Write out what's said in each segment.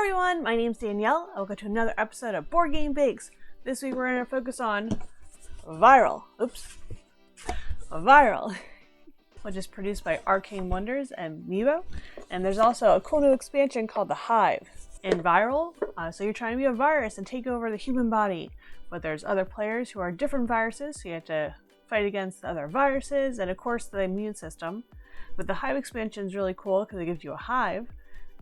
everyone, my name's Danielle. Welcome to another episode of Board Game Bakes. This week we're going to focus on Viral, which is produced by Arcane Wonders and Meebo. And there's also a cool new expansion called the Hive. In Viral, so you're trying to be a virus and take over the human body, but there's other players who are different viruses, so you have to fight against the other viruses, and of course the immune system. But the Hive expansion is really cool because it gives you a hive,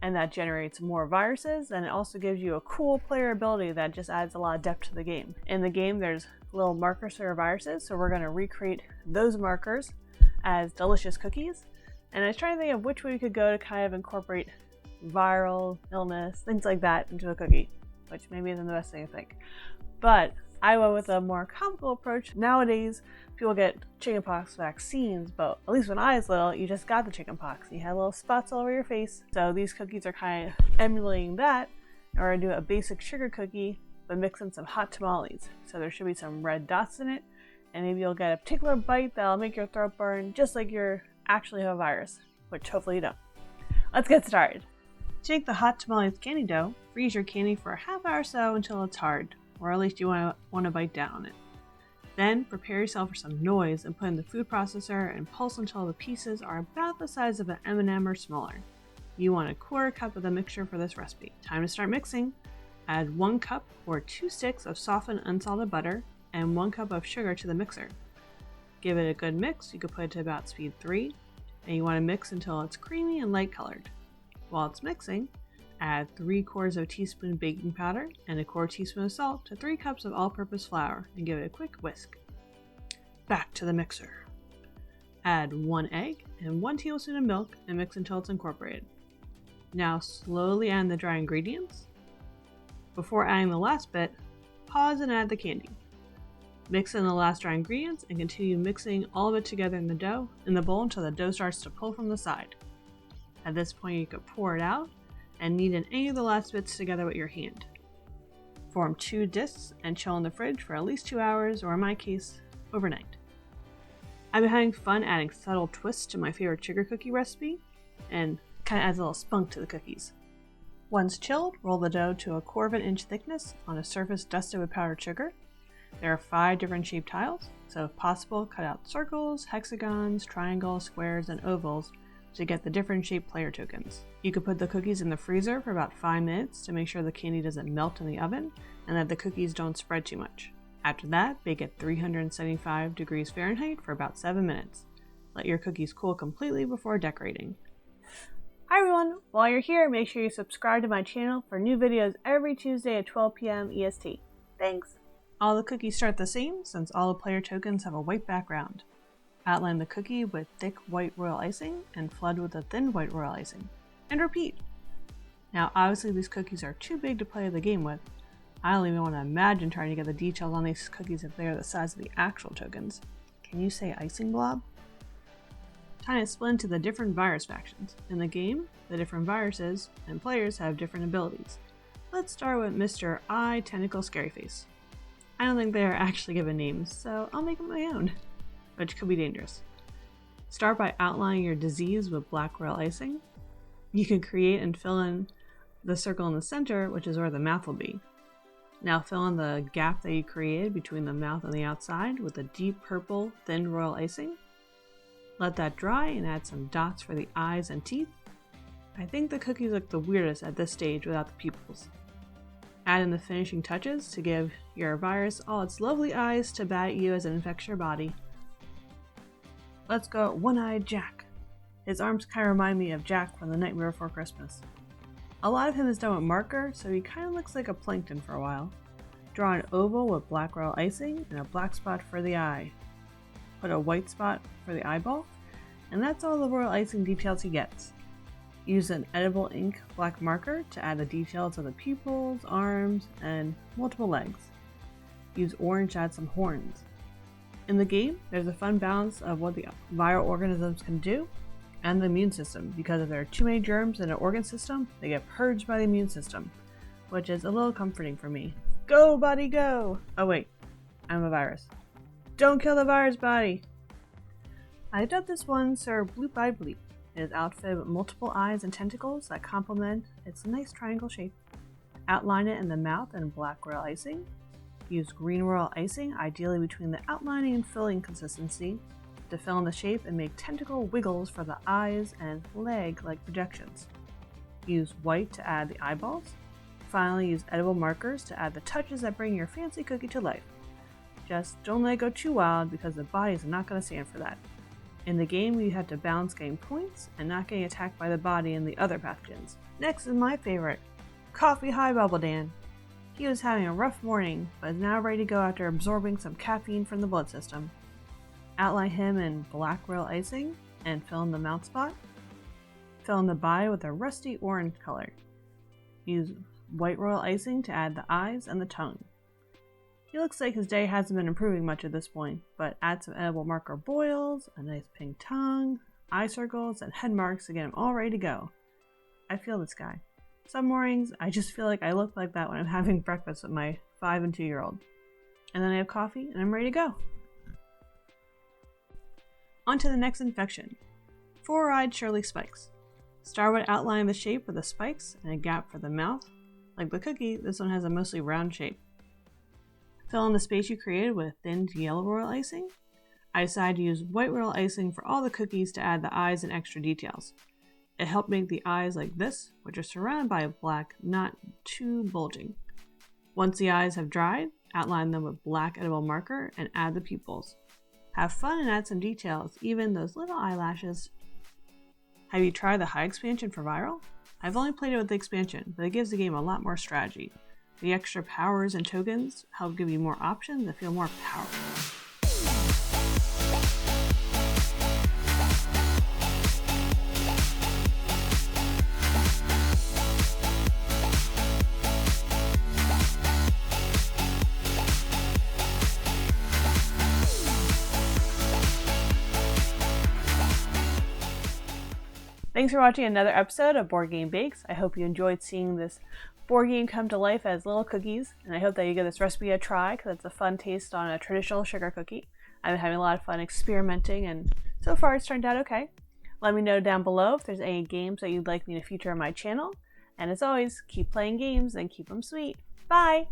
and that generates more viruses, and it also gives you a cool player ability that just adds a lot of depth to the game. In the game, there's little markers for viruses, so we're going to recreate those markers as delicious cookies. And I was trying to think of which way we could go to kind of incorporate viral illness, things like that, into a cookie, which maybe isn't the best thing to think. But I went with a more comical approach. Nowadays, people get chickenpox vaccines, but at least when I was little, you just got the chickenpox. You had little spots all over your face. So these cookies are kind of emulating that. And we're gonna do a basic sugar cookie, but mix in some hot tamales. So there should be some red dots in it, and maybe you'll get a particular bite that'll make your throat burn, just like you actually have a virus, which hopefully you don't. Let's get started. Take the hot tamales candy dough, freeze your candy for a half hour or so until it's hard, or at least you want to bite down on it. Then prepare yourself for some noise and put in the food processor and pulse until the pieces are about the size of an M&M or smaller. You want a quarter cup of the mixture for this recipe. Time to start mixing. Add 1 cup or 2 sticks of softened unsalted butter and 1 cup of sugar to the mixer. Give it a good mix. You can put it to about speed 3, and you want to mix until it's creamy and light colored. While it's mixing, add 3/4 of a teaspoon baking powder and 1/4 teaspoon of salt to 3 cups of all-purpose flour and give it a quick whisk. Back to the mixer. Add 1 egg and 1 tablespoon of milk and mix until it's incorporated. Now slowly add the dry ingredients. Before adding the last bit, pause and add the candy. Mix in the last dry ingredients and continue mixing all of it together in the bowl until the dough starts to pull from the side. At this point, you could pour it out and knead in any of the last bits together with your hand. Form 2 discs and chill in the fridge for at least 2 hours, or in my case, overnight. I've been having fun adding subtle twists to my favorite sugar cookie recipe, and kind of adds a little spunk to the cookies. Once chilled, roll the dough to 1/4 inch thickness on a surface dusted with powdered sugar. There are 5 different shaped tiles, so if possible, cut out circles, hexagons, triangles, squares, and ovals to get the different shaped player tokens. You could put the cookies in the freezer for about 5 minutes to make sure the candy doesn't melt in the oven and that the cookies don't spread too much. After that, bake at 375 degrees Fahrenheit for about 7 minutes. Let your cookies cool completely before decorating. Hi everyone! While you're here, make sure you subscribe to my channel for new videos every Tuesday at 12 p.m. EST. Thanks! All the cookies start the same since all the player tokens have a white background. Outline the cookie with thick white royal icing and flood with a thin white royal icing. And repeat! Now obviously these cookies are too big to play the game with. I don't even want to imagine trying to get the details on these cookies if they are the size of the actual tokens. Can you say icing blob? Time to split into the different virus factions. In the game, the different viruses and players have different abilities. Let's start with Mr. Eye Tentacle Scaryface. I don't think they are actually given names, so I'll make them my own, which could be dangerous. Start by outlining your disease with black royal icing. You can create and fill in the circle in the center, which is where the mouth will be. Now fill in the gap that you created between the mouth and the outside with a deep purple, thin royal icing. Let that dry and add some dots for the eyes and teeth. I think the cookies look the weirdest at this stage without the pupils. Add in the finishing touches to give your virus all its lovely eyes to bat at you as it infects your body. Let's go One-Eyed Jack. His arms kind of remind me of Jack from The Nightmare Before Christmas. A lot of him is done with marker, so he kind of looks like a plankton for a while. Draw an oval with black royal icing and a black spot for the eye. Put a white spot for the eyeball, and that's all the royal icing details he gets. Use an edible ink black marker to add the details of the pupils, arms, and multiple legs. Use orange to add some horns. In the game, there's a fun balance of what the viral organisms can do and the immune system, because if there are too many germs in an organ system, they get purged by the immune system, which is a little comforting for me. Go, body, go! Oh wait, I'm a virus. Don't kill the virus body! I dubbed this one Sir Bloop-Eyed Bleep. It is outfitted with multiple eyes and tentacles that complement its nice triangle shape. Outline it in the mouth in black royal icing. Use green royal icing, ideally between the outlining and filling consistency, to fill in the shape and make tentacle wiggles for the eyes and leg-like projections. Use white to add the eyeballs. Finally, use edible markers to add the touches that bring your fancy cookie to life. Just don't let it go too wild because the body is not going to stand for that. In the game, you have to balance getting points and not getting attacked by the body and the other pathogens. Next is my favorite, Coffee Hive Bubble Dan. He was having a rough morning, but is now ready to go after absorbing some caffeine from the blood system. Outline him in black royal icing and fill in the mouth spot. Fill in the body with a rusty orange color. Use white royal icing to add the eyes and the tongue. He looks like his day hasn't been improving much at this point, but add some edible marker boils, a nice pink tongue, eye circles, and head marks to get him all ready to go. I feel this guy. Some mornings, I just feel like I look like that when I'm having breakfast with my 5 and 2-year-old. And then I have coffee and I'm ready to go. On to the next infection. Four-eyed Shirley spikes. Start with outlining the shape with the spikes and a gap for the mouth. Like the cookie, this one has a mostly round shape. Fill in the space you created with thinned yellow royal icing. I decided to use white royal icing for all the cookies to add the eyes and extra details. It helped make the eyes like this, which are surrounded by black, not too bulging. Once the eyes have dried, outline them with black edible marker and add the pupils. Have fun and add some details, even those little eyelashes. Have you tried the Hive expansion for Viral? I've only played it with the expansion, but it gives the game a lot more strategy. The extra powers and tokens help give you more options that feel more powerful. Thanks for watching another episode of Board Game Bakes. I hope you enjoyed seeing this board game come to life as little cookies, and I hope that you give this recipe a try because it's a fun taste on a traditional sugar cookie. I've been having a lot of fun experimenting, and so far it's turned out okay. Let me know down below if there's any games that you'd like me to feature on my channel, and as always, keep playing games and keep them sweet. Bye!